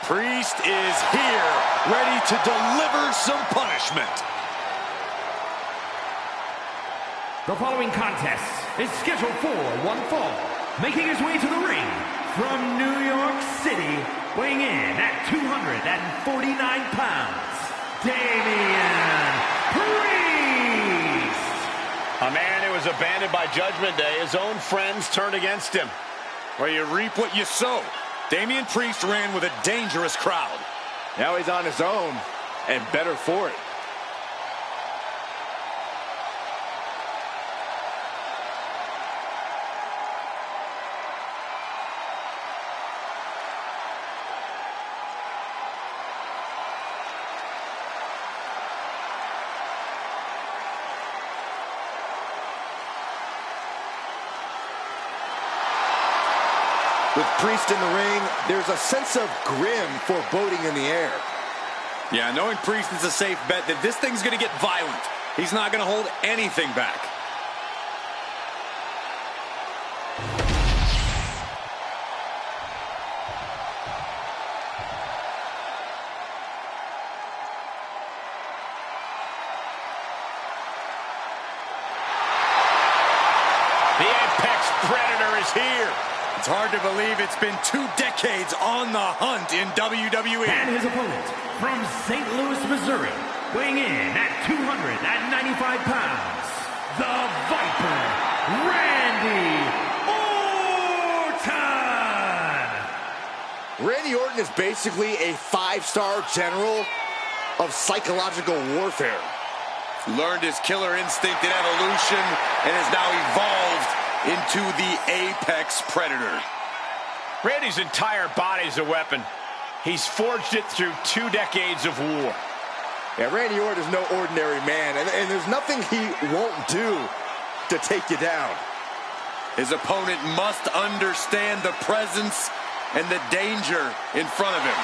Priest is here, ready to deliver some punishment. The following contest is scheduled for one fall. Making his way to the ring from New York City, weighing in at 249 pounds, Damian Priest. A man who was abandoned by Judgment Day. His own friends turned against him. Well, you reap what you sow. Damian Priest ran with a dangerous crowd. Now he's on his own, and better for it. With Priest in the ring, there's a sense of grim foreboding in the air. Yeah, knowing Priest is a safe bet that this thing's going to get violent. He's not going to hold anything back. The Apex Predator is here. It's hard to believe it's been 2 decades on the hunt in WWE. And his opponent from St. Louis, Missouri, weighing in at 295 pounds, the Viper, Randy Orton. Randy Orton is basically a 5-star general of psychological warfare. Learned his killer instinct in Evolution and has now evolved into the Apex Predator. Randy's entire body's a weapon. He's forged it through 2 decades of war. Yeah, Randy Orton is no ordinary man, and there's nothing he won't do to take you down. His opponent must understand the presence and the danger in front of him.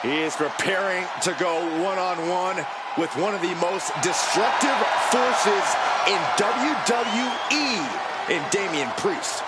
He is preparing to go one-on-one with one of the most destructive forces in WWE, in Damian Priest.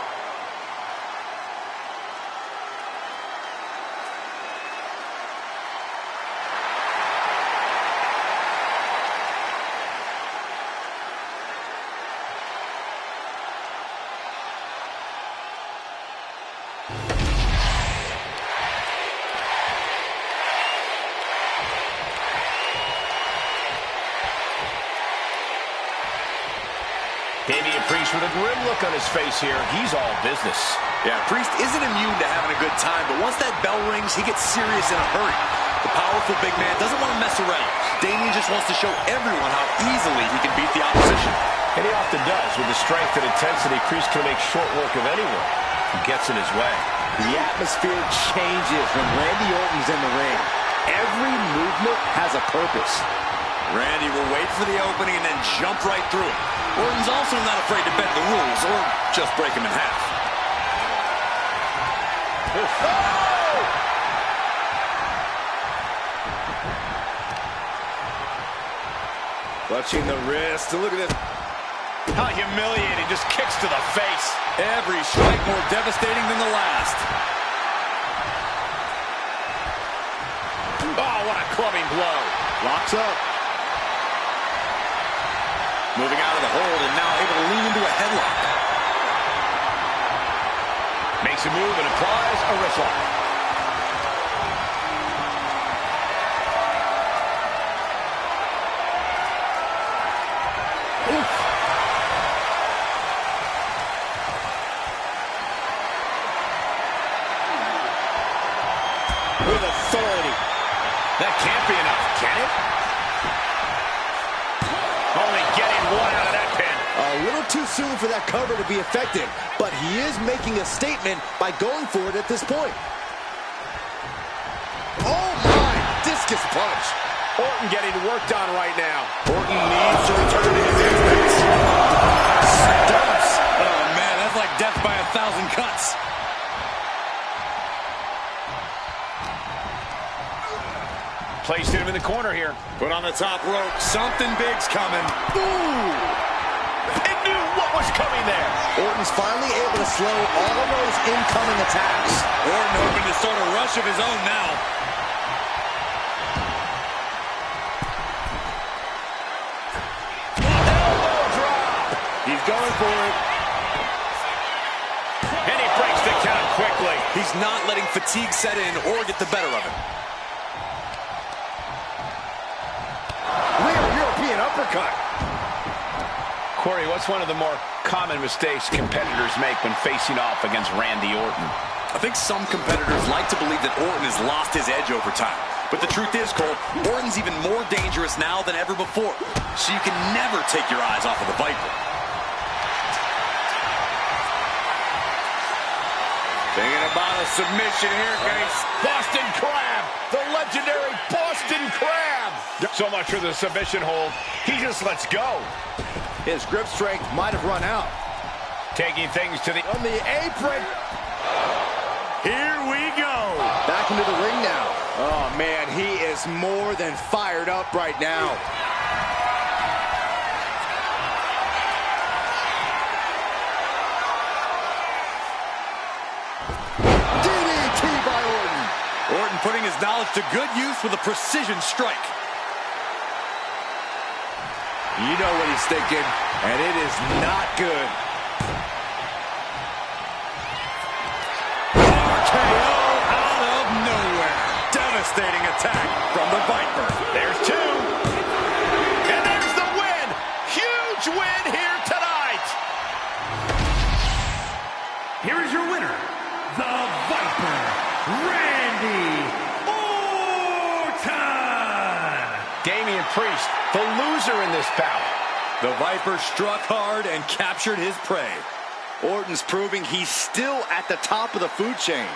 Damian Priest with a grim look on his face here. He's all business. Yeah, Priest isn't immune to having a good time, but once that bell rings, he gets serious in a hurry. The powerful big man doesn't want to mess around. Damian just wants to show everyone how easily he can beat the opposition. And he often does. With the strength and intensity, Priest can make short work of anyone who gets in his way. The atmosphere changes when Randy Orton's in the ring. Every movement has a purpose. Randy will wait for the opening and then jump right through it. Orton's also not afraid to bend the rules or just break them in half. Clutching the wrist. Look at this. How humiliating. Just kicks to the face. Every strike more devastating than the last. Oh, what a clubbing blow. Locks up. Moving out of the hold and now able to lean into a headlock. Makes a move and applies a wrist lock. Oof. With authority. That can't be enough, can it? Only getting one out of that pin. A little too soon for that cover to be effective, but he is making a statement by going for it at this point. Oh my! Discus punch. Orton getting worked on right now. Orton needs to return to his instincts. Stumps. Oh man, that's like death by 1,000 1,000 cuts. Placed him in the corner here. Put on the top rope. Something big's coming. Ooh! He knew what was coming there. Orton's finally able to slow all of those incoming attacks. Orton hoping to start a rush of his own now. Elbow drop. He's going for it. And he breaks the count quickly. He's not letting fatigue set in or get the better of him. Real European uppercut. Corey, what's one of the more common mistakes competitors make when facing off against Randy Orton? I think some competitors like to believe that Orton has lost his edge over time. But the truth is, Cole, Orton's even more dangerous now than ever before. So you can never take your eyes off of the Viper. Thinking about a submission here, guys. Boston Crab, the legendary Boston Crab. So much for the submission hold. He just lets go. His grip strength might have run out. Taking things to the... On the apron. Here we go. Back into the ring now. Oh, man, he is more than fired up right now. DDT by Orton. Orton putting his knowledge to good use with a precision strike. You know what he's thinking, and it is not good. RKO out of nowhere. Devastating attack from the Viper. There's two. And there's the win. Huge win here tonight. Here is your winner, the Viper, Randy Orton. Damian Priest, the loser in this bout. The Viper struck hard and captured his prey. Orton's proving he's still at the top of the food chain.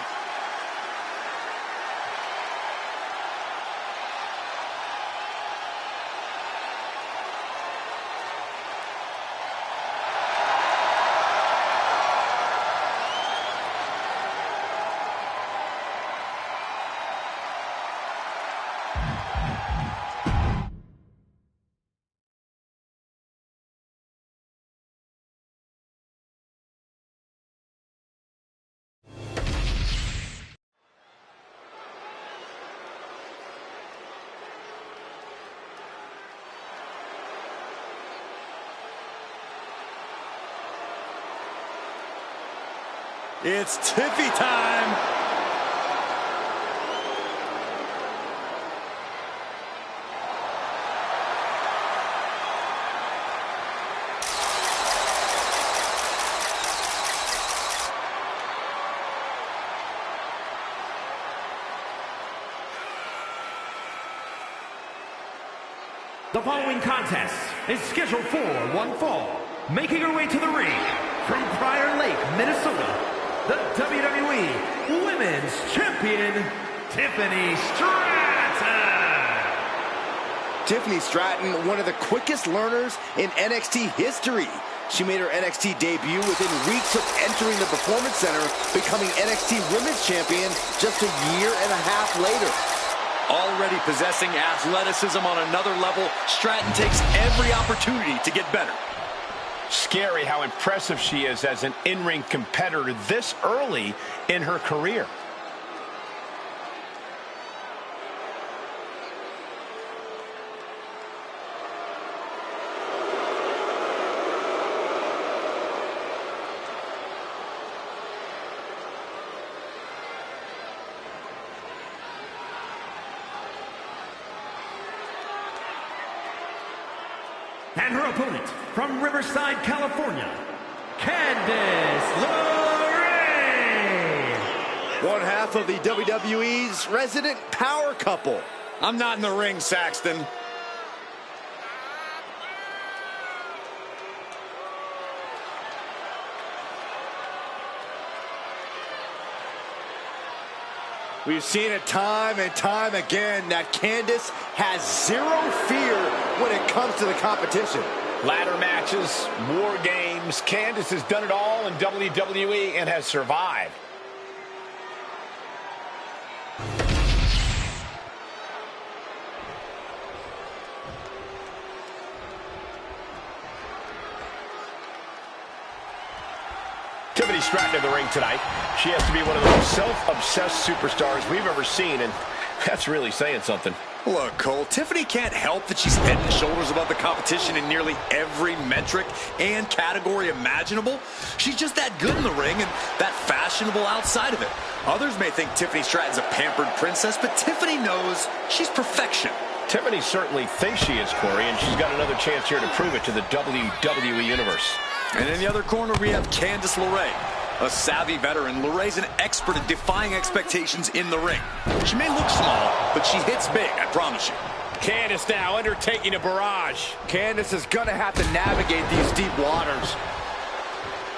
It's Tiffy time. The following contest is scheduled for one fall. Making her way to the ring from Prior Lake, Minnesota, the WWE Women's Champion, Tiffany Stratton. Tiffany Stratton, one of the quickest learners in NXT history. She made her NXT debut within weeks of entering the Performance Center, becoming NXT Women's Champion just a year and a half later. Already possessing athleticism on another level, Stratton takes every opportunity to get better. Scary how impressive she is as an in-ring competitor this early in her career. And her opponent from Riverside, California, Candice LeRae. One half of the WWE's resident power couple. I'm not in the ring, Saxton. We've seen it time and time again that Candice has zero fear when it comes to the competition. Ladder matches, war games, seems Candice has done it all in WWE and has survived. Tiffany Stratton in the ring tonight. She has to be one of the most self-obsessed superstars we've ever seen, and that's really saying something. Look, Cole, Tiffany can't help that she's head and shoulders above the competition in nearly every metric and category imaginable. She's just that good in the ring and that fashionable outside of it. Others may think Tiffany Stratton's a pampered princess, but Tiffany knows she's perfection. Tiffany certainly thinks she is, Corey, and she's got another chance here to prove it to the WWE Universe. And in the other corner, we have Candice LeRae. A savvy veteran, LeRae's an expert at defying expectations in the ring. She may look small, but she hits big, I promise you. Candice now undertaking a barrage. Candice is going to have to navigate these deep waters.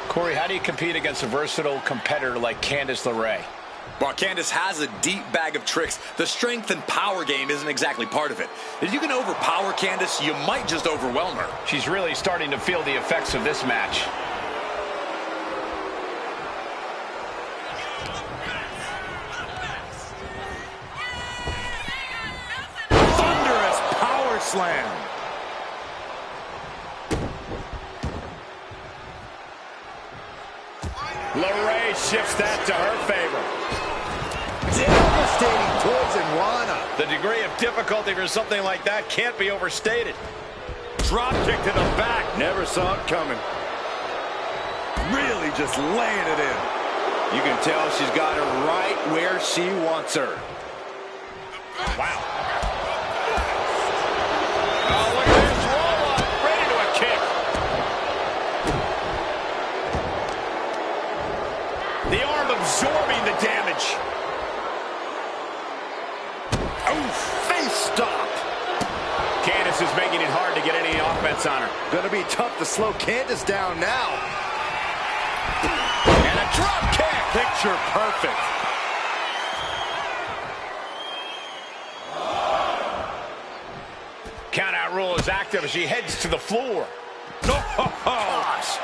Corey, how do you compete against a versatile competitor like Candice LeRae? While Candice has a deep bag of tricks, the strength and power game isn't exactly part of it. If you can overpower Candice, you might just overwhelm her. She's really starting to feel the effects of this match. Thunderous power slam. LeRae shifts that to her favor. Devastating poison Rana. The degree of difficulty for something like that can't be overstated. Drop kick to the back. Never saw it coming. Really just laying it in. You can tell she's got her right where she wants her. Wow. Oh, look at this roll-up. Ready to a kick. The arm absorbing the damage. Oh, face stop. Candice is making it hard to get any offense on her. Gonna be tough to slow Candice down now. And a drop kick. Picture perfect. Countout rule is active as she heads to the floor. Gosh.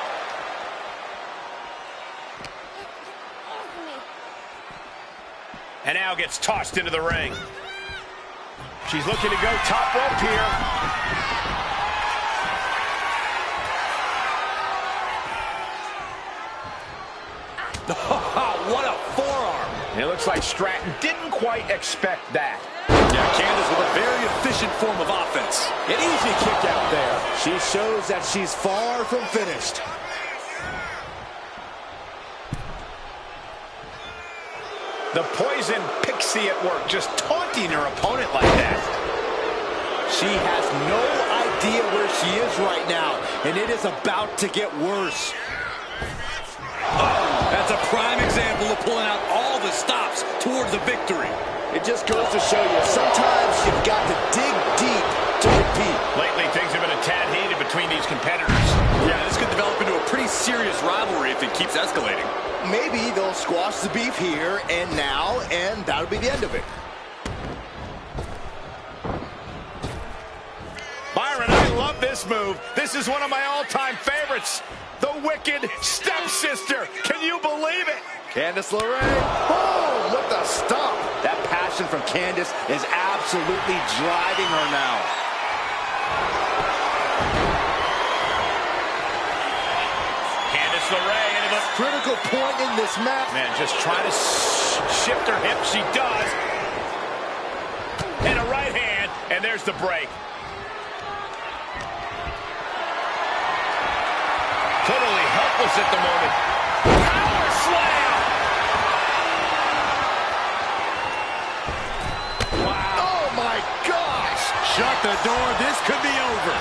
And now gets tossed into the ring. She's looking to go top rope here. What a forearm. And it looks like Stratton didn't quite expect that. Yeah, Candice with a very efficient form of offense. An easy kick out there. She shows that she's far from finished. The poison pixie at work, just taunting her opponent like that. She has no idea where she is right now, and it is about to get worse. That's a prime example of pulling out all the stops towards the victory. It just goes to show you, sometimes you've got to dig deep to compete. Lately, things have been a tad heated between these competitors. Yeah, this could develop into a pretty serious rivalry if it keeps escalating. Maybe they'll squash the beef here and now, and that'll be the end of it. Byron, I love this move. This is one of my all-time favorites. The Wicked Stepsister. Can you believe it? Candice LeRae. Boom! What the stomp. That passion from Candice is absolutely driving her now. Candice LeRae into the Critical point in this match. man, just trying to shift her hip. She does. And a right hand, and there's the break. Totally helpless at the moment. Power slam! Wow. Oh my gosh! Shut the door. This could be over.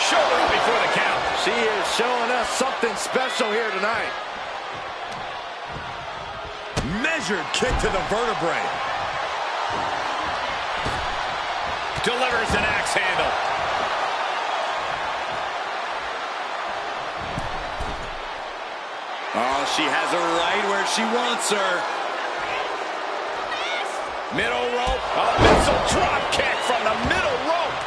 Shoulder up before the count. She is showing us something special here tonight. Measured kick to the vertebrae. Delivers an axe handle. Oh, she has her right where she wants her. Middle rope. A missile drop kick from the middle rope.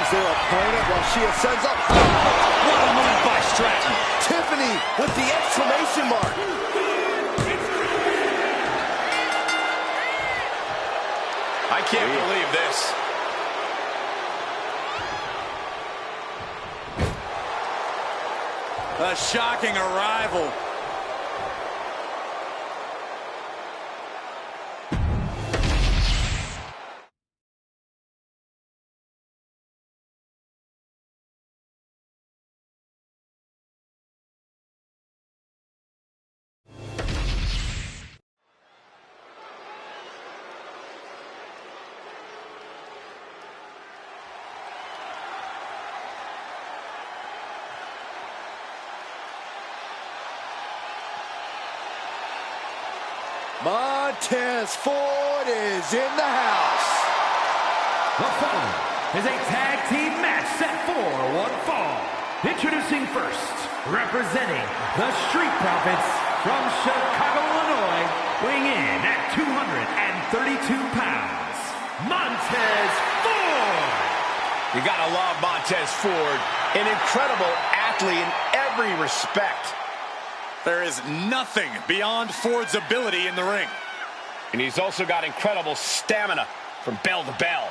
Slams their opponent while she ascends up. What a move by Stratton. Tiffany with the exclamation mark. I can't believe this. A shocking arrival. Montez Ford is in the house. The following is a tag team match set for one fall. Introducing first, representing the Street Profits from Chicago, Illinois, weighing in at 232 pounds, Montez Ford. You gotta love Montez Ford, an incredible athlete in every respect. There is nothing beyond Ford's ability in the ring. And he's also got incredible stamina from bell to bell.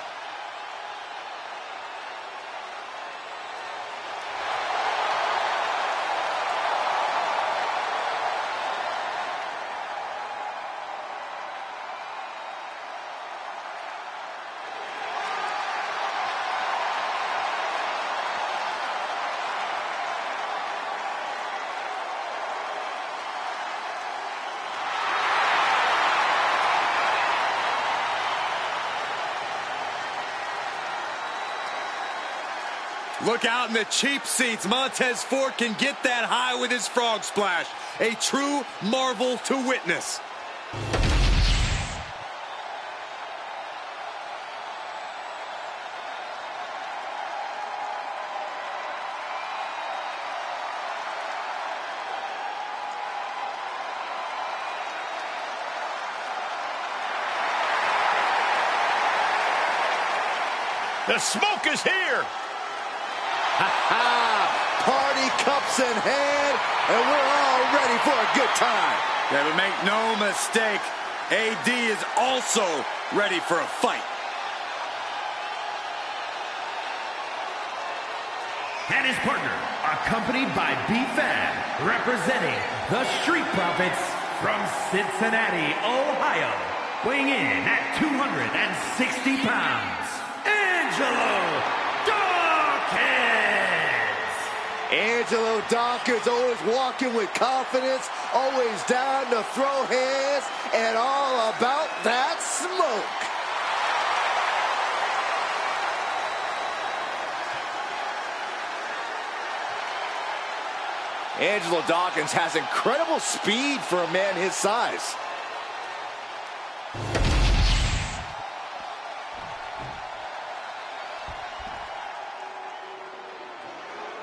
Look out in the cheap seats. Montez Ford can get that high with his frog splash. A true marvel to witness. The smoke is here. Party cups in hand, and we're all ready for a good time. Yeah, but make no mistake, AD is also ready for a fight. And his partner, accompanied by B-Fab, representing the Street Profits from Cincinnati, Ohio, weighing in at 260 pounds, Angelo Dawkins. Angelo Dawkins always walking with confidence, always down to throw hands, and all about that smoke. Angelo Dawkins has incredible speed for a man his size.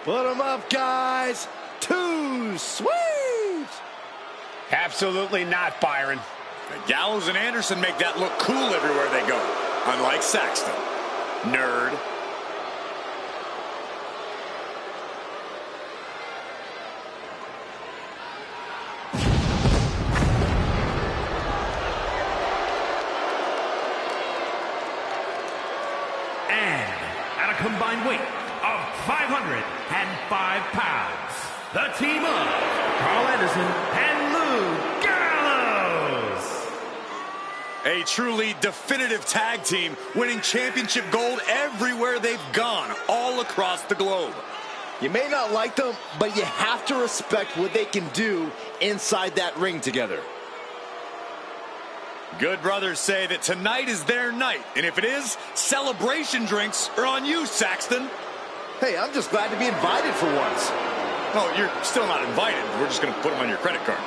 Put them up, guys. Too sweet. Absolutely not, Byron. Gallows and Anderson make that look cool everywhere they go. Unlike Saxton. Nerd. And at a combined weight of 505 pounds, the team of Carl Anderson and Lou Gallows. A truly definitive tag team, winning championship gold everywhere they've gone, all across the globe. You may not like them, but you have to respect what they can do inside that ring together. Good brothers say that tonight is their night, and if it is, celebration drinks are on you, Saxton. Hey, I'm just glad to be invited for once. Oh, you're still not invited. We're just going to put them on your credit card.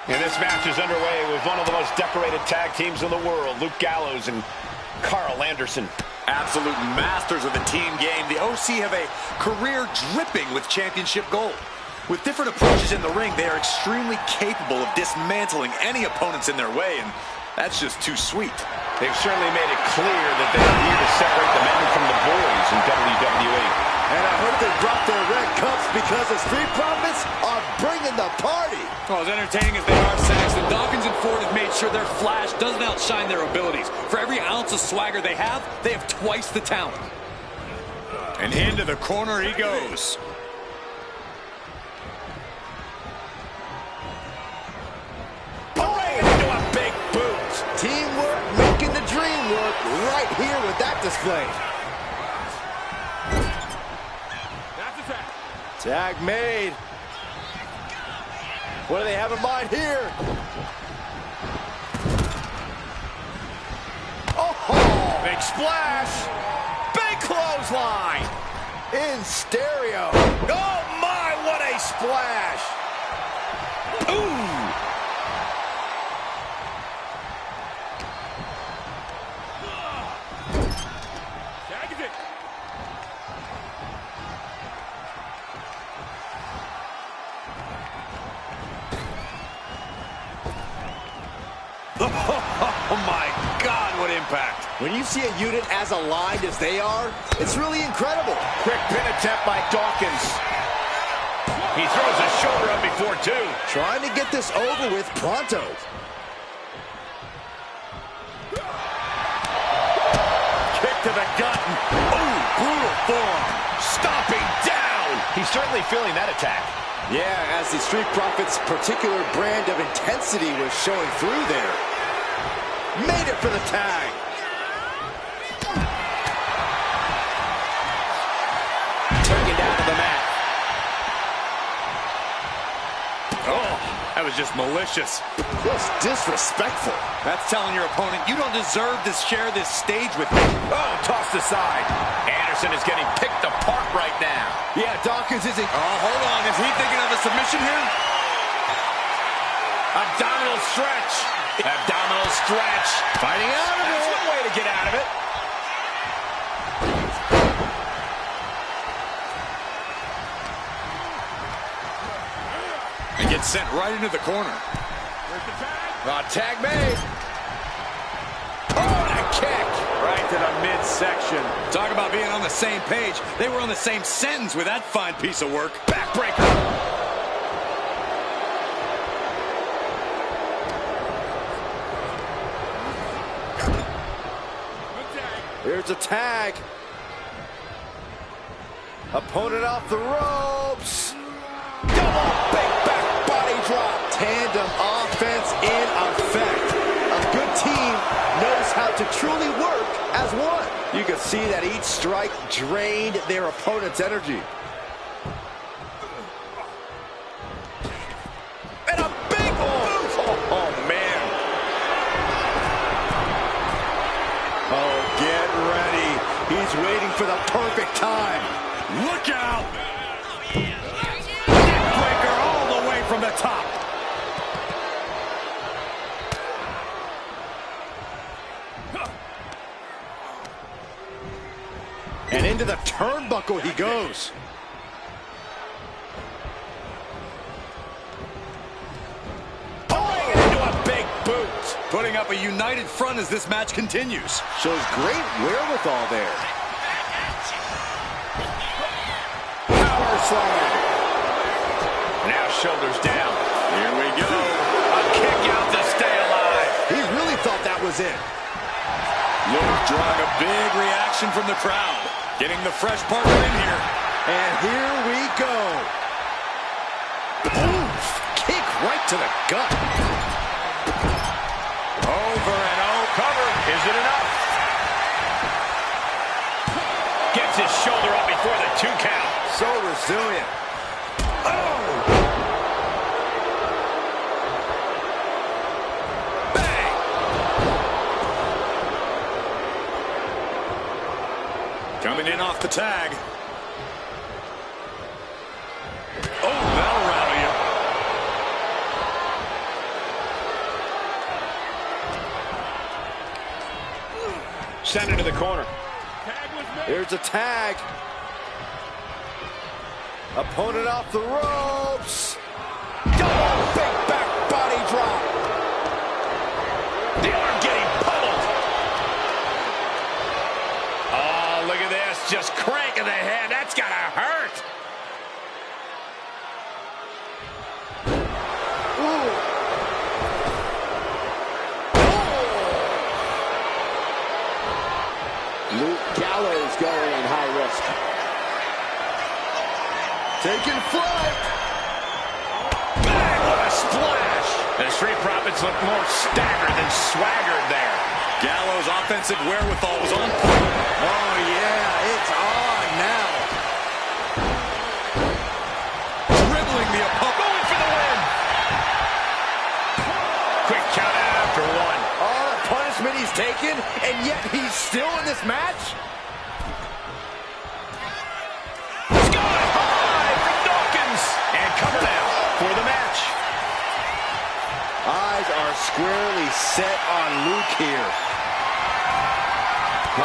And this match is underway with one of the most decorated tag teams in the world, Luke Gallows and Carl Anderson. Absolute masters of the team game. The OC have a career dripping with championship gold. With different approaches in the ring, they are extremely capable of dismantling any opponents in their way, and that's just too sweet. They've certainly made it clear that they are here to separate the men from the boys in WWE. And I hope they brought their red cups because the Street Profits are bringing the party. Well, as entertaining as they are, Saxton, Dawkins and Ford have made sure their flash doesn't outshine their abilities. For every ounce of swagger they have twice the talent. And into the corner he goes. Into a big boot. Teamwork making the dream work right here with that display. Tag made. What do they have in mind here? Oh! Big splash. Big clothesline. In stereo. Oh my, what a splash. Ooh. Oh my God, what impact. When you see a unit as aligned as they are, it's really incredible. Quick pin attempt by Dawkins. He throws a shoulder up before two. Trying to get this over with pronto. Kick to the gut. Oh, brutal forearm. Stomping down. He's certainly feeling that attack. Yeah, as the Street Profits' particular brand of intensity was showing through there. Made it for the tag. Taken down to the mat. Oh, that was just malicious. Just disrespectful. That's telling your opponent, you don't deserve to share this stage with me. Oh, tossed aside. Anderson is getting picked apart right now. Yeah, Dawkins isn't... Oh, hold on. Is he thinking of a submission here? Abdominal stretch. Abdominal stretch. Fighting out of That's it. one way to get out of it. And gets sent right into the corner. Tag made. Oh, and a kick. Right to the midsection. Talk about being on the same page. They were on the same sentence with that fine piece of work. Backbreaker. Here's a tag. Opponent off the ropes. Double big back body drop. Tandem offense in effect. A good team knows how to truly work as one. You can see that each strike drained their opponent's energy. And a big boot. Oh, man. Oh, get ready. He's waiting for the perfect time. Look out. Neckbreaker all the way from the top. And into the turnbuckle he goes. Pouring it into a big boot. Putting up a united front as this match continues. Shows great wherewithal there. Power slam. Now shoulders down. Here we go. A kick out to stay alive. He really thought that was it. Luke drawing a big reaction from the crowd. Getting the fresh partner in here. And here we go. Oof, kick right to the gut. Over and over. Cover. Is it enough? Gets his shoulder up before the 2 count. So resilient. Oh! Coming in off the tag. Oh, that'll rattle you. Send it to the corner. Here's a tag. Opponent off the ropes. Double big back body drop. The arm getting pummeled. Oh, look at this. Just cranking the head. That's got to hurt. Luke Gallows going high risk. Taking flight. Bang, what a splash. The Street Profits look more staggered than swaggered there. Gallows' offensive wherewithal was on point. Oh, yeah, it's on now. Dribbling the opponent. Going for the win. Quick count out after one. All the punishment he's taken, and yet he's still in this match? Sky high from Dawkins. And cover now for the match. Eyes are squarely set on Luke here. Oh,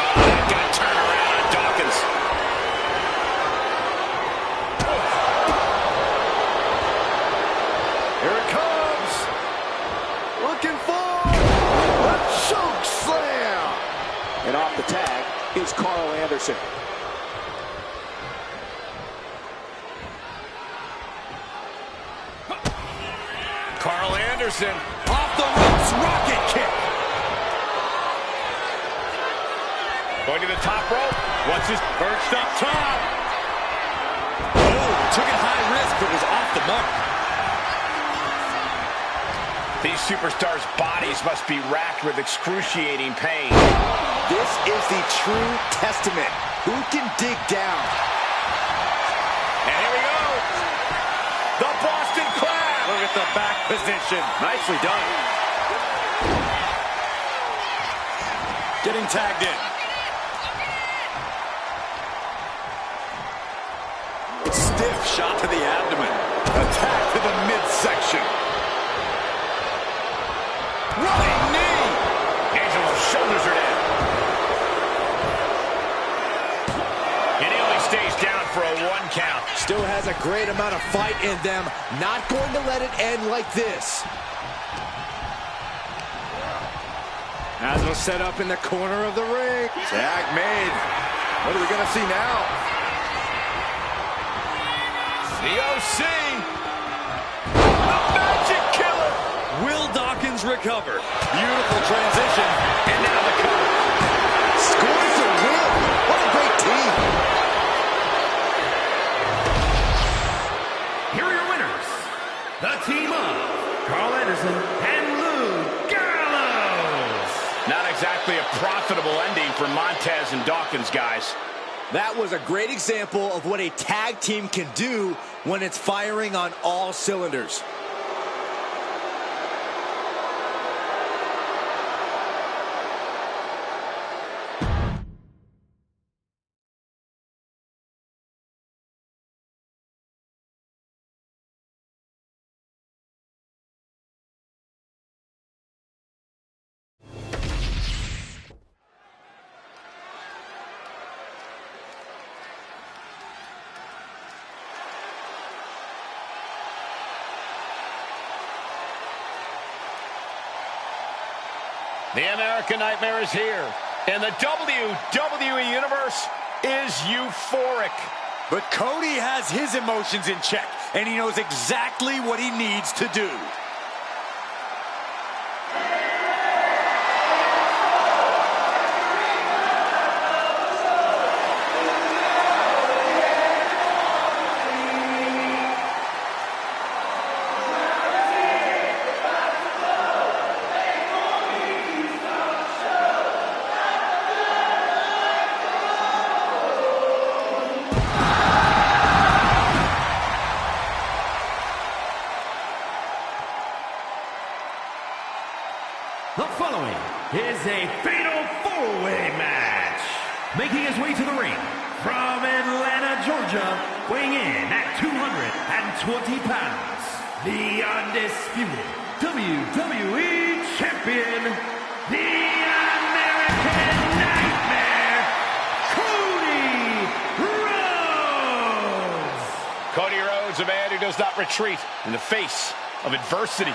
got to turn around on Dawkins. Here it comes. Looking for a choke slam. And off the tag is Carl Anderson. Carl Anderson. Off the ropes, rocket kick. Going to the top rope. What's his perched up top? Oh, took it high risk, but was off the mark. These superstars' bodies must be racked with excruciating pain. This is the true testament. Who can dig down? And here we go. The Boston Crab. Look at the back position. Nicely done. Getting tagged in. Stiff shot to the abdomen. Attack to the midsection. Running knee. Angelo's shoulders are down. And he only stays down for a 1 count. Still has a great amount of fight in them. Not going to let it end like this. As was set up in the corner of the ring. Tag made. What are we going to see now? The OC. The Magic Killer. Will Dawkins recover? Beautiful transition. And now the cover. Scores a win. What a great team. Here are your winners. The team of Carl Anderson and Luke Gallows. Not exactly a profitable ending for Montez and Dawkins, guys. That was a great example of what a tag team can do when it's firing on all cylinders. The American Nightmare is here, and the WWE Universe is euphoric. But Cody has his emotions in check, and he knows exactly what he needs to do. The following is a fatal four-way match. Making his way to the ring from Atlanta, Georgia, weighing in at 220 pounds, the undisputed WWE Champion, the American Nightmare. does not retreat in the face of adversity.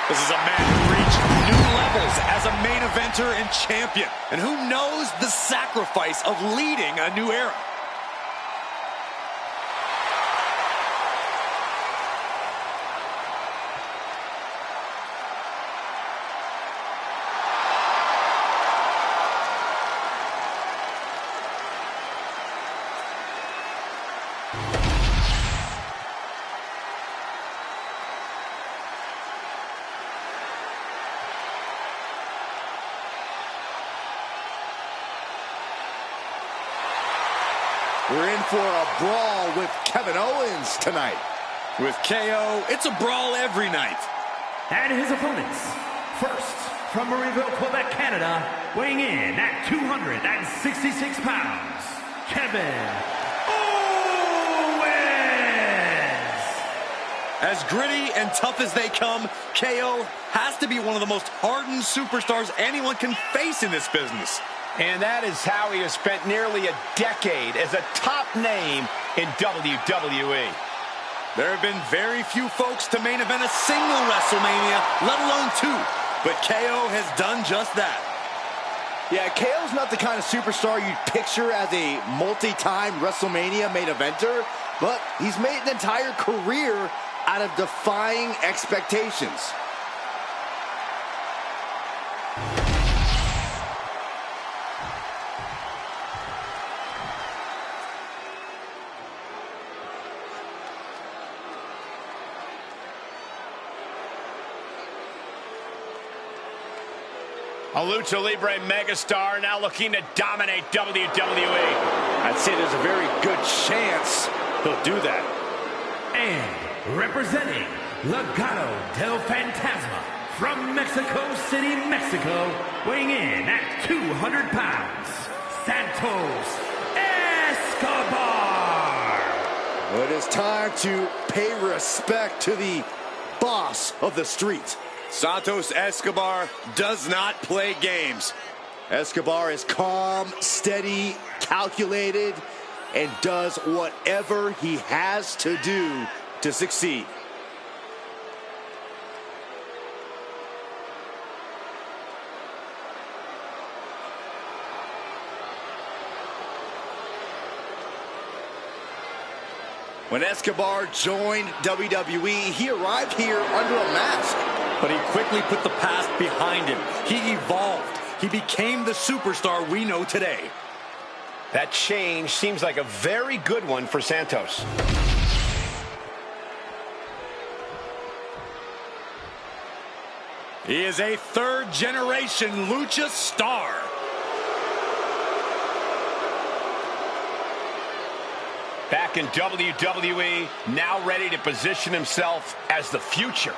This is a man who reached new levels as a main eventer and champion. And who knows the sacrifice of leading a new era. We're in for a brawl with Kevin Owens tonight. With KO, it's a brawl every night. And his opponents, first from Marieville, Quebec, Canada, weighing in at 266 pounds, Kevin Owens. As gritty and tough as they come, KO has to be one of the most hardened superstars anyone can face in this business. And that is how he has spent nearly a decade as a top name in WWE. There have been very few folks to main event a single WrestleMania, let alone two. But KO has done just that. Yeah, KO's not the kind of superstar you'd picture as a multi-time WrestleMania main eventer, but he's made an entire career out of defying expectations. A Lucha Libre megastar now looking to dominate WWE. I'd say there's a very good chance he'll do that. And representing Legado del Fantasma from Mexico City, Mexico, weighing in at 200 pounds, Santos Escobar. Well, it is time to pay respect to the boss of the street. Santos Escobar does not play games. Escobar is calm, steady, calculated, and does whatever he has to do to succeed. When Escobar joined WWE, he arrived here under a mask. But he quickly put the past behind him. He evolved. He became the superstar we know today. That change seems like a very good one for Santos. He is a third-generation lucha star. Back in WWE, now ready to position himself as the future.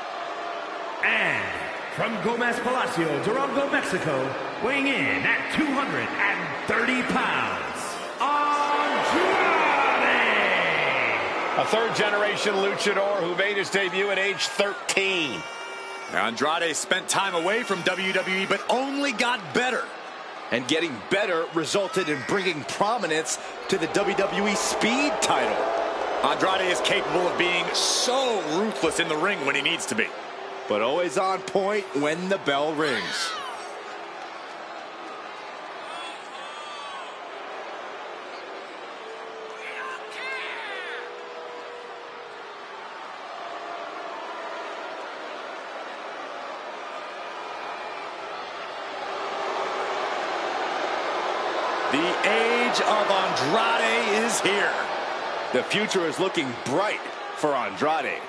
And from Gomez Palacio, Durango, Mexico, weighing in at 230 pounds, Andrade! A third-generation luchador who made his debut at age 13. Andrade spent time away from WWE, but only got better. And getting better resulted in bringing prominence to the WWE Speed title. Andrade is capable of being so ruthless in the ring when he needs to be. But always on point when the bell rings. The age of Andrade is here. The future is looking bright for Andrade.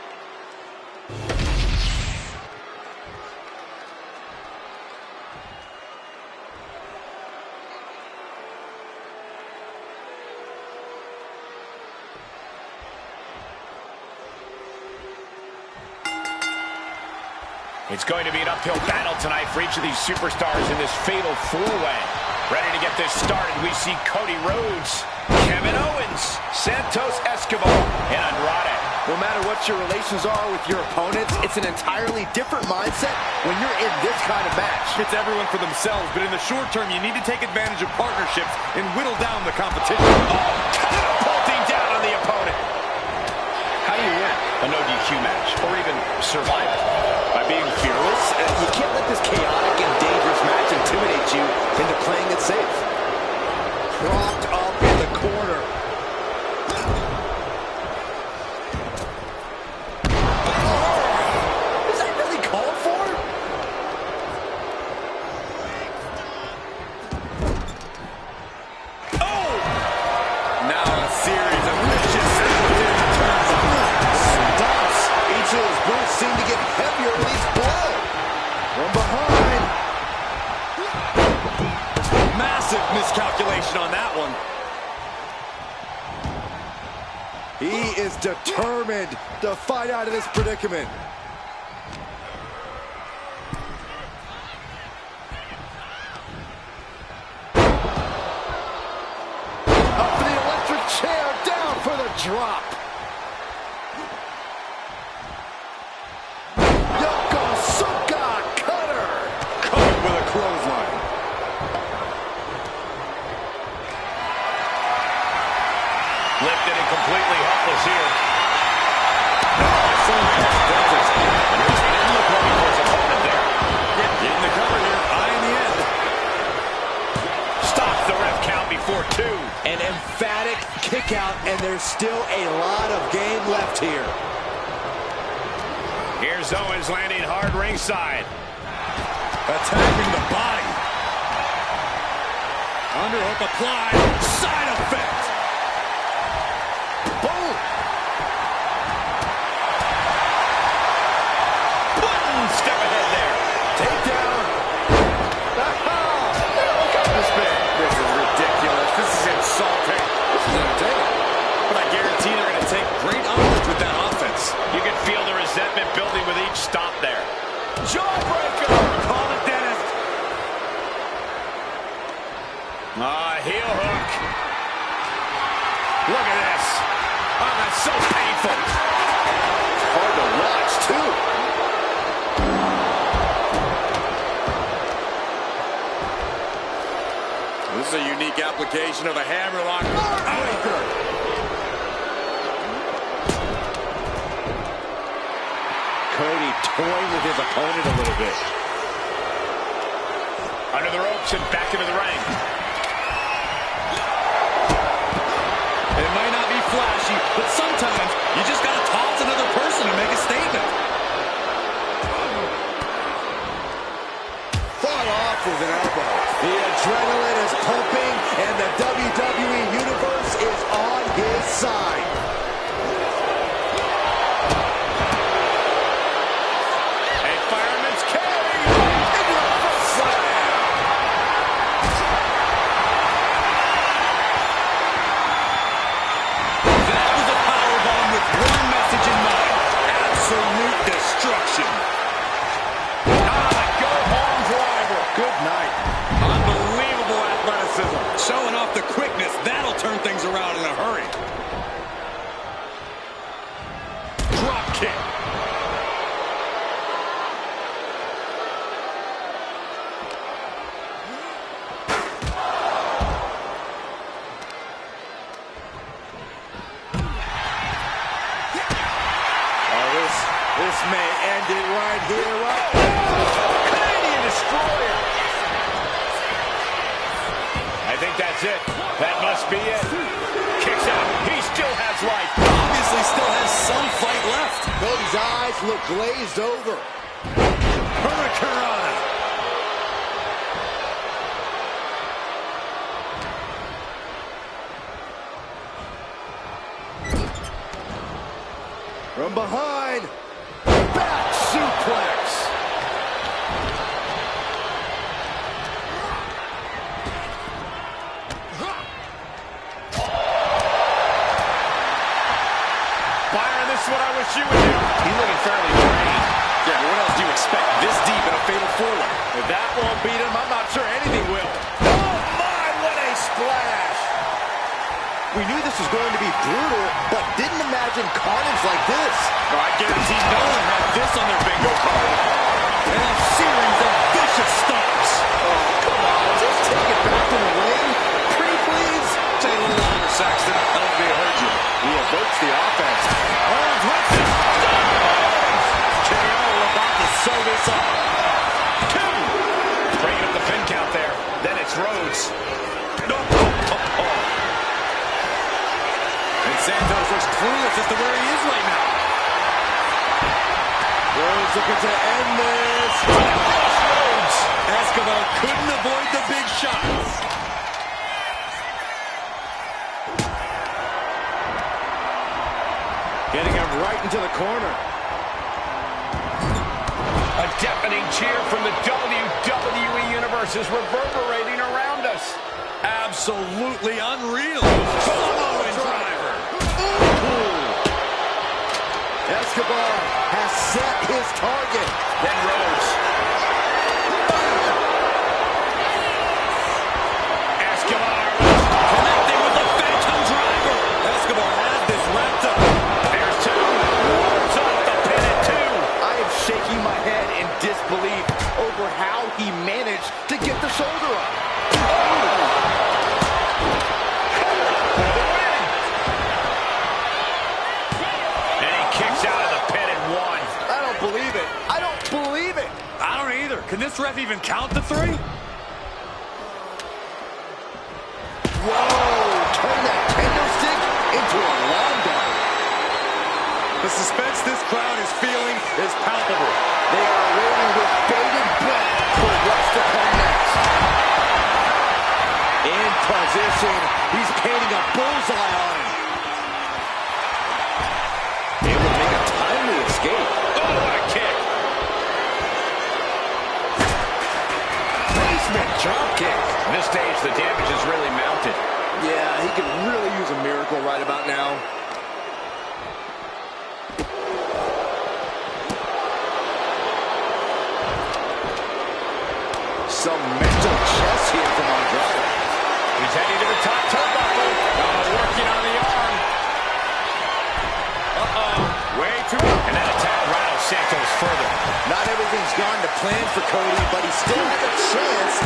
It's going to be an uphill battle tonight for each of these superstars in this fatal four-way. Ready to get this started, we see Cody Rhodes, Kevin Owens, Santos Escobar, and Andrade. No matter what your relations are with your opponents, it's an entirely different mindset when you're in this kind of match. It's everyone for themselves, but in the short term, you need to take advantage of partnerships and whittle down the competition. Oh, catapulting down on the opponent. How do you win? a no DQ match, or even survive it? By being fearless? You can't let this chaotic and dangerous match intimidate you into playing it safe. Propped up in the corner. Is that really called for? Oh! Now a series of vicious turns Stomps. Each of those boots seem to get heavier with each blow. From behind. massive miscalculation on that one. He is determined to fight out of this predicament. Up for the electric chair, down for the drop. Yokosuka cutter. Covered with a clothesline. Lifted and completely helpless here. He didn't look ready for his opponent there. Getting the cover here, eye in the end. Stops the ref count before 2. An emphatic kick out, and there's still a lot of game left here. Here's Owens landing hard ringside. Attacking the body. Underhook applied. Side effect. Boom! One step ahead there. Takedown. Look at this man. This is ridiculous. This is insulting. This is entertaining. But I guarantee they're going to take great umbrage with that offense. You can feel the resentment building with each stop there. Jawbreaker! Call it dentist. Heel hook. Look at this. Oh, that's so painful. Hard to watch, too. This is a unique application of a hammerlock. Heartbreaker. Cody toying with his opponent a little bit. Under the ropes and back into the ring. It might not be flashy, but sometimes you just got to toss another person and make a statement. Fought off with an elbow. The adrenaline is pumping, and the WWE Universe is on his side. A fireman's carry. Into the foot slam. That was a powerbomb with one message in mind. Absolute destruction. Go home driver. Good night. Unbelievable athleticism. Showing off the quickness. That'll turn things around in a hurry. Drop kick. This may end it right here, right now. Canadian Destroyer. I think that's it. That must be it. Kicks out. He still has life. Obviously still has some fight left. Cody's eyes look glazed over. Hurricanrana. From behind. Back suplex. Byron, this is what I wish you would do. He's looking fairly drained. Yeah, but what else do you expect this deep in a fatal four-way? If that won't beat him, I'm not sure anything will. Oh my, what a splash. We knew this was going to be brutal, but didn't imagine carnage like this. No, I guarantee no one had this on their bingo card. And a series of vicious stomps. Oh, come on, just take it back to the ring. Pretty please. Take a little longer, Saxton. I don't think they heard you. He evokes the offense. Owens whips it. Rhodes. And Santos looks clueless as to where he is right now. Rhodes looking to end this. Rhodes. Escobar couldn't avoid the big shots. Getting him right into the corner. A deafening cheer from the WWE Universe is reverberating around us. Absolutely unreal. Following driver. Escobar has set his target. Then Rhodes. Escobar Connecting with the phantom driver. Escobar has this wrapped up. There's two. Wards up the pin at two. I am shaking my head in disbelief over how he managed to get the shoulder up. And he kicks out of the pin at one. I don't believe it. I don't believe it. I don't either. Can this ref even count to three? Whoa! Turn that kendo stick into a long dog. The suspense this crowd is feeling is palpable. They are waiting with bated breath for what's to come next. In position, he's painting a bullseye on him. Able to make a timely escape. Oh, what a kick. Basement drop kick. At this stage, the damage is really mounted. Yeah, he could really use a miracle right about now. Some mental chess here from Andrade. He's heading to the top turnbuckle. Working on the arm. Way too much. And that attack rattles Santos further. Not everything's gone to plan for Cody, but he still has a chance.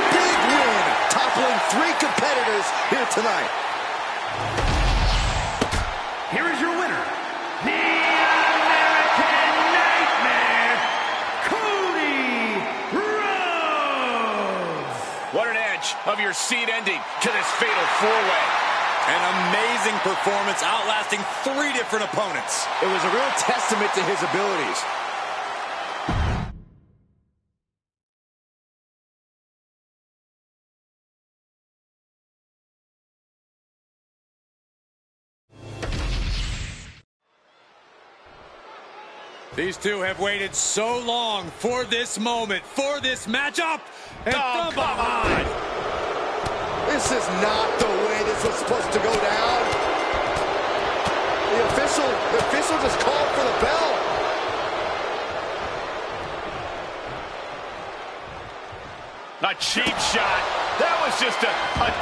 Big win, toppling 3 competitors here tonight. Here is your winner, the American Nightmare, Cody Rhodes. What an edge of your seed ending to this fatal four-way. An amazing performance, outlasting 3 different opponents. It was a real testament to his abilities. These two have waited so long for this moment, for this matchup. And from behind. This is not the way this was supposed to go down. The official just called for the bell. A cheap shot. That was just a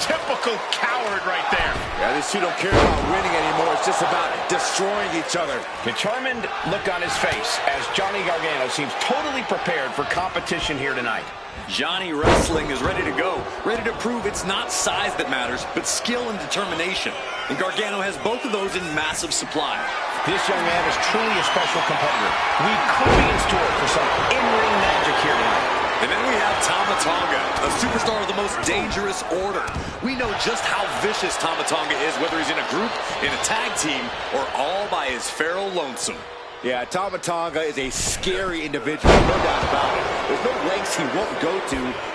typical coward right there. Yeah, these two don't care about winning anymore. It's just about destroying each other. Determined look on his face as Johnny Gargano seems totally prepared for competition here tonight. Johnny Wrestling is ready to go, ready to prove it's not size that matters, but skill and determination. And Gargano has both of those in massive supply. This young man is truly a special competitor. We could be in store for some in-ring magic here tonight. And then we have Tama Tonga, a superstar of the most dangerous order. We know just how vicious Tama Tonga is, whether he's in a group, in a tag team, or all by his feral lonesome. Yeah, Tama Tonga is a scary individual, no doubt about it. There's no lengths he won't go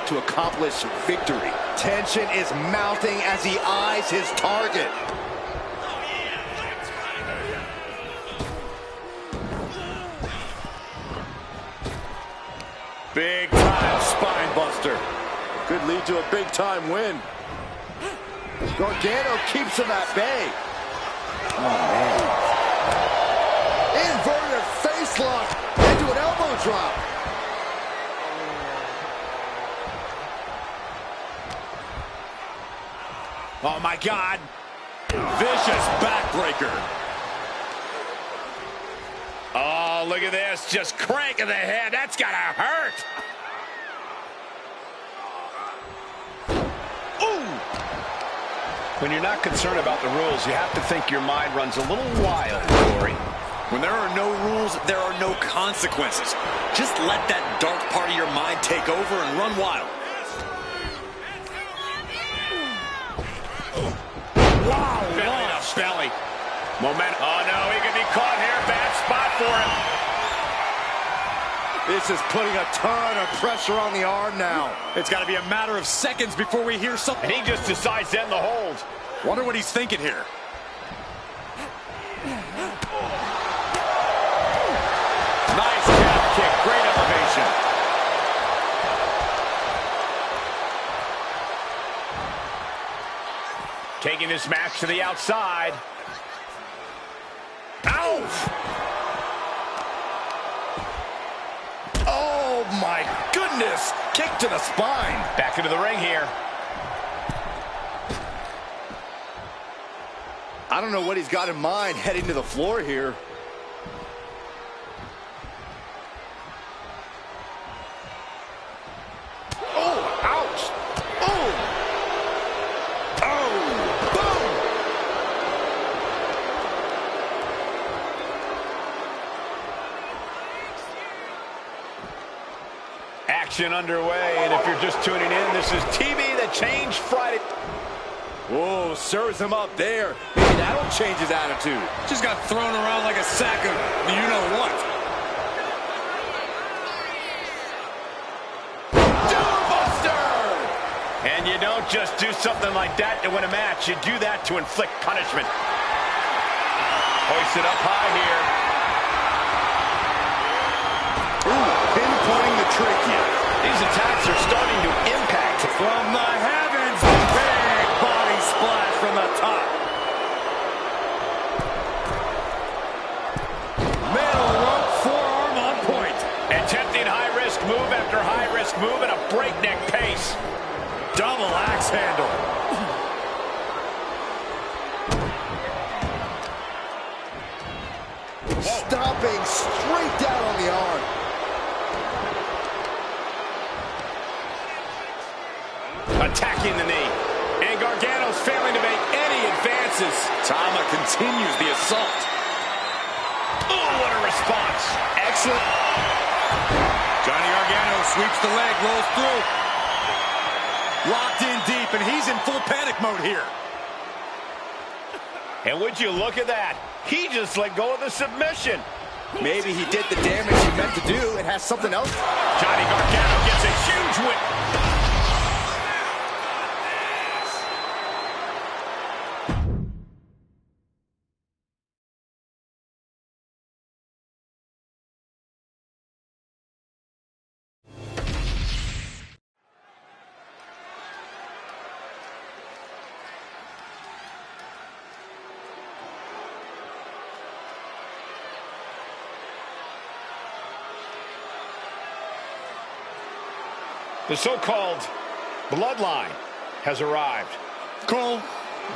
to accomplish victory. Tension is mounting as he eyes his target. Big time spine buster. Could lead to a big time win. Gargano keeps him at bay. Oh, man. Inverted face lock into an elbow drop. Oh, my God. Vicious backbreaker. Oh, look at this. Just cranking the head. That's got to hurt. Ooh. When you're not concerned about the rules, you have to think your mind runs a little wild, Corey. When there are no rules, there are no consequences. Just let that dark part of your mind take over and run wild. Wow, Belly to belly. Momentum. Oh, no, he could be caught here. Bad spot for him. This is putting a ton of pressure on the arm now. It's got to be a matter of seconds before we hear something. And he just decides to end the hold. Wonder what he's thinking here. Nice calf kick. Great elevation. Taking this match to the outside. Ow! Oh, my goodness. Kick to the spine. Back into the ring here. I don't know what he's got in mind heading to the floor here. Oh, ouch. Oh. Oh, boom. Action underway, and if you're just tuning in, this is TV that changed Friday. Whoa, serves him up there. Maybe that'll change his attitude. Just got thrown around like a sack of you-know-what. And you don't just do something like that to win a match. You do that to inflict punishment. Hoist it up high here. Ooh, pinpointing the trachea. These attacks are starting to impact. From the heavens, big body splash from the top. Middle rope forearm on point. Attempting high-risk move after high-risk move at a breakneck pace. Double axe handle. Stomping straight down on the arm. Attacking the knee. And Gargano's failing to make any advances. Tama continues the assault. Oh, what a response. Excellent. Johnny Gargano sweeps the leg, rolls through. Locked in deep, and he's in full panic mode here. And would you look at that? He just let go of the submission. Maybe he did the damage he meant to do and has something else. Johnny Gargano gets a huge win. The so-called bloodline has arrived. Cole,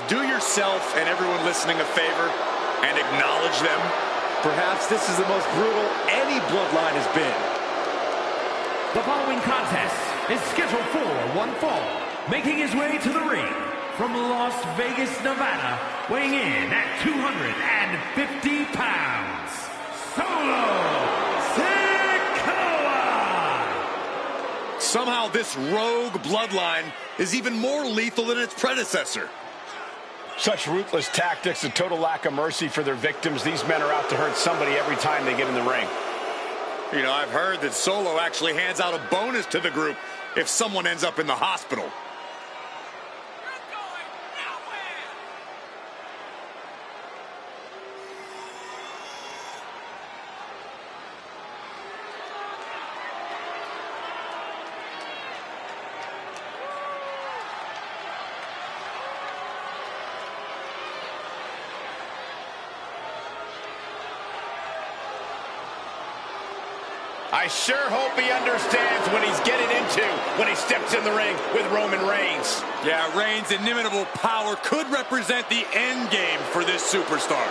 do yourself and everyone listening a favor and acknowledge them. Perhaps this is the most brutal any bloodline has been. The following contest is scheduled for one fall. Making his way to the ring from Las Vegas, Nevada, weighing in at 250 pounds, Solo. Somehow this rogue bloodline is even more lethal than its predecessor. Such ruthless tactics, a total lack of mercy for their victims. These men are out to hurt somebody every time they get in the ring. You know, I've heard that Solo actually hands out a bonus to the group if someone ends up in the hospital. I sure hope he understands what he's getting into when he steps in the ring with Roman Reigns. Yeah, Reigns' inimitable power could represent the end game for this superstar.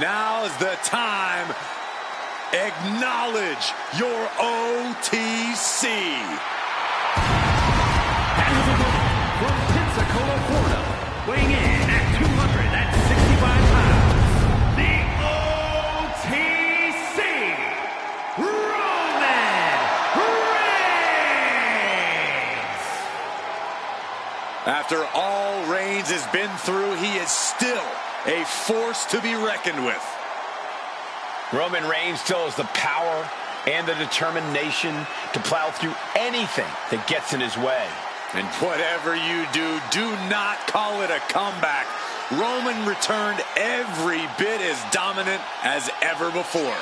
Now's the time. Acknowledge your OTC. And his opponent from Pensacola, Florida, weighing in at 265 pounds, the OTC, Roman Reigns. After all Reigns has been through, he is still a force to be reckoned with. Roman Reigns still has the power and the determination to plow through anything that gets in his way. And whatever you do, do not call it a comeback. Roman returned every bit as dominant as ever before.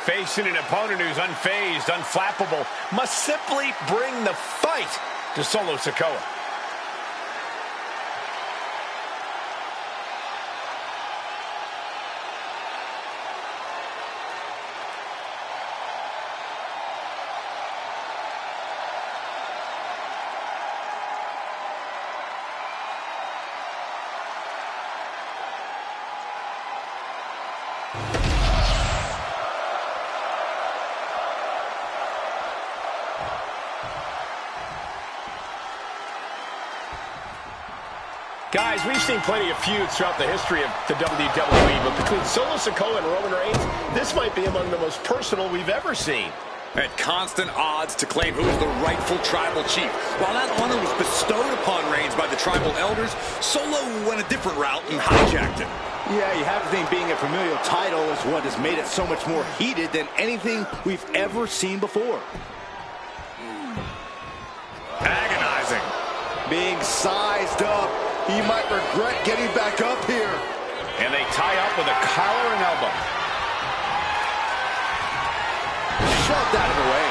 Facing an opponent who's unfazed, unflappable, must simply bring the fight to Solo Sikoa. Guys, we've seen plenty of feuds throughout the history of the WWE, but between Solo Sikoa and Roman Reigns, this might be among the most personal we've ever seen. At constant odds to claim who is the rightful tribal chief. While that honor was bestowed upon Reigns by the tribal elders, Solo went a different route and hijacked it. Yeah, you have to think being a familial title is what has made it so much more heated than anything we've ever seen before. Agonizing. Being sized up. He might regret getting back up here. And they tie up with a collar and elbow. Shoved out of the way.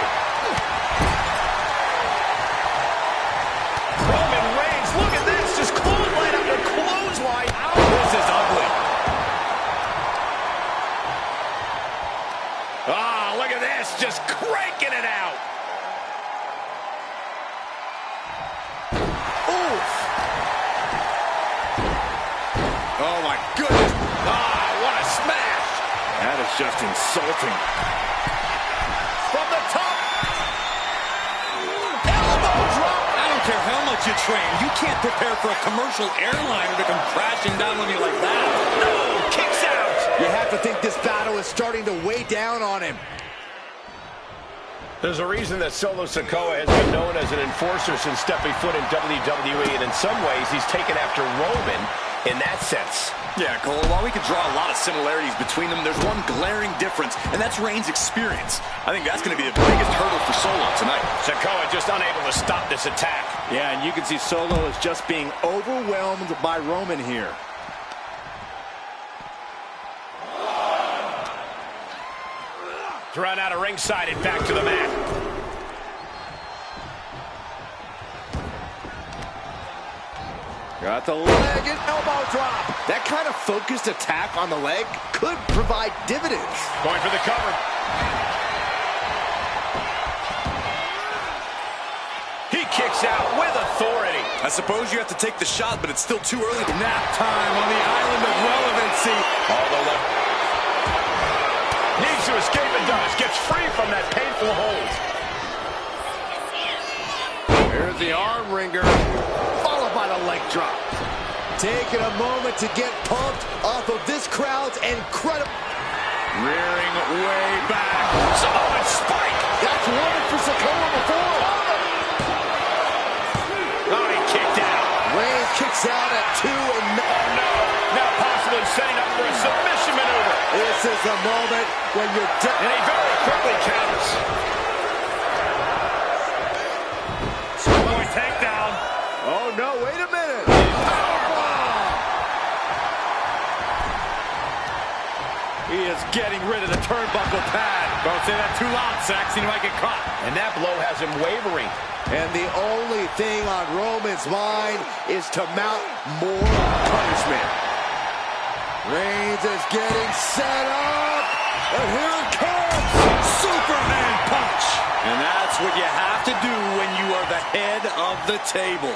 Roman Reigns, look at this. Just clothesline after clothesline. This is ugly. Ah, look at this. Just cranking it out. Oh, my goodness. Ah, what a smash. That is just insulting. From the top. Elbow drop. I don't care how much you train. You can't prepare for a commercial airliner to come crashing down on you like that. No, kicks out. You have to think this battle is starting to weigh down on him. There's a reason that Solo Sikoa has been known as an enforcer since stepping foot in WWE, and in some ways he's taken after Roman in that sense. Yeah, Cole, while we could draw a lot of similarities between them, there's one glaring difference, and that's Reigns' experience. I think that's going to be the biggest hurdle for Solo tonight. Sikoa just unable to stop this attack. Yeah, and you can see Solo is just being overwhelmed by Roman here. Run out of ringside and back to the mat. Got the leg and elbow drop. That kind of focused attack on the leg could provide dividends. Going for the cover. He kicks out with authority. I suppose you have to take the shot, but it's still too early. Nap time on the island of relevancy. All the left. Needs to escape and does. Gets free from that painful hold. Here's the arm wringer, followed by the leg drop. Taking a moment to get pumped off of this crowd's incredible... Rearing way back. Samoan spike. That's one for Sikoa before. Oh, he kicked out. Reigns kicks out at 2 and... Oh, no. Now possibly setting up for a submission maneuver. This is the moment when you're... And he very quickly counters. Samoan takedown. Oh, no, wait a minute. He is getting rid of the turnbuckle pad. Don't say that too loud, Saxon. He might get caught. And that blow has him wavering. And the only thing on Roman's mind is to mount more punishment. Reigns is getting set up. And here it comes. Superman punch. And that's what you have to do when you are the head of the table.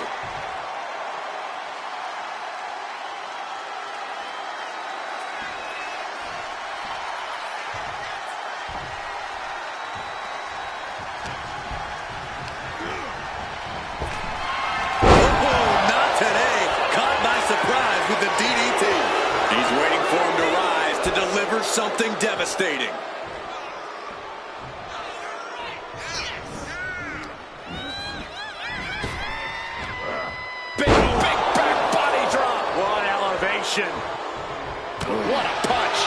Surprise with the DDT. He's waiting for him to rise to deliver something devastating. Big back body drop. What elevation. What a punch.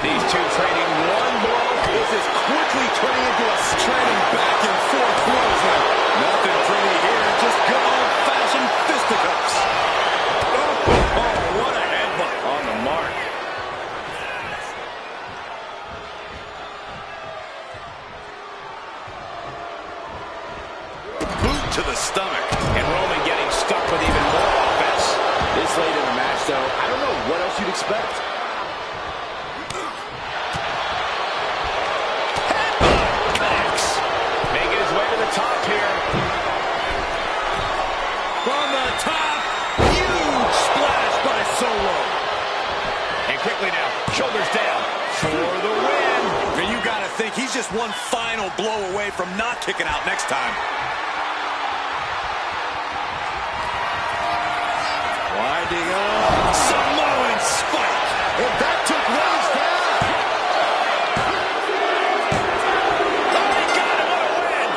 These two trading one blow. This is quickly turning into a straining back and forth clothesline. Nothing pretty here, just good old-fashioned fisticuffs. Oh, what a headbutt on the mark. Boot to the stomach. And Roman getting stuck with even more offense. This late in the match, though, I don't know what else you'd expect. Making his way to the top here. From the top, huge splash by Solo. And quickly now, shoulders down for the win. I mean, you got to think he's just one final blow away from not kicking out next time. Winding up, Samoan spike. And that took Reigns down. Oh, he got him, what a win.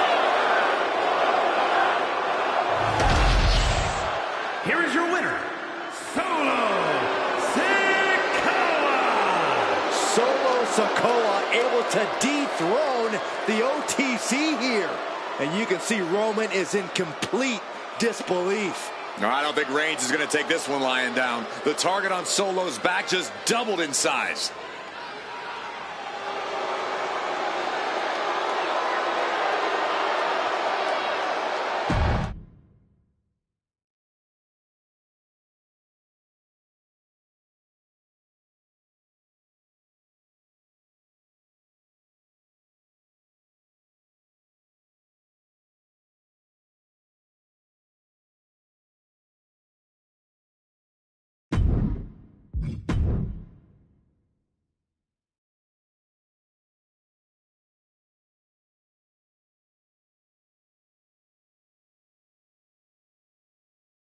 Here is your winner, Solo Sikoa. Solo Sikoa able to dethrone the OTC here. And you can see Roman is in complete disbelief. No, I don't think Reigns is going to take this one lying down. The target on Solo's back just doubled in size.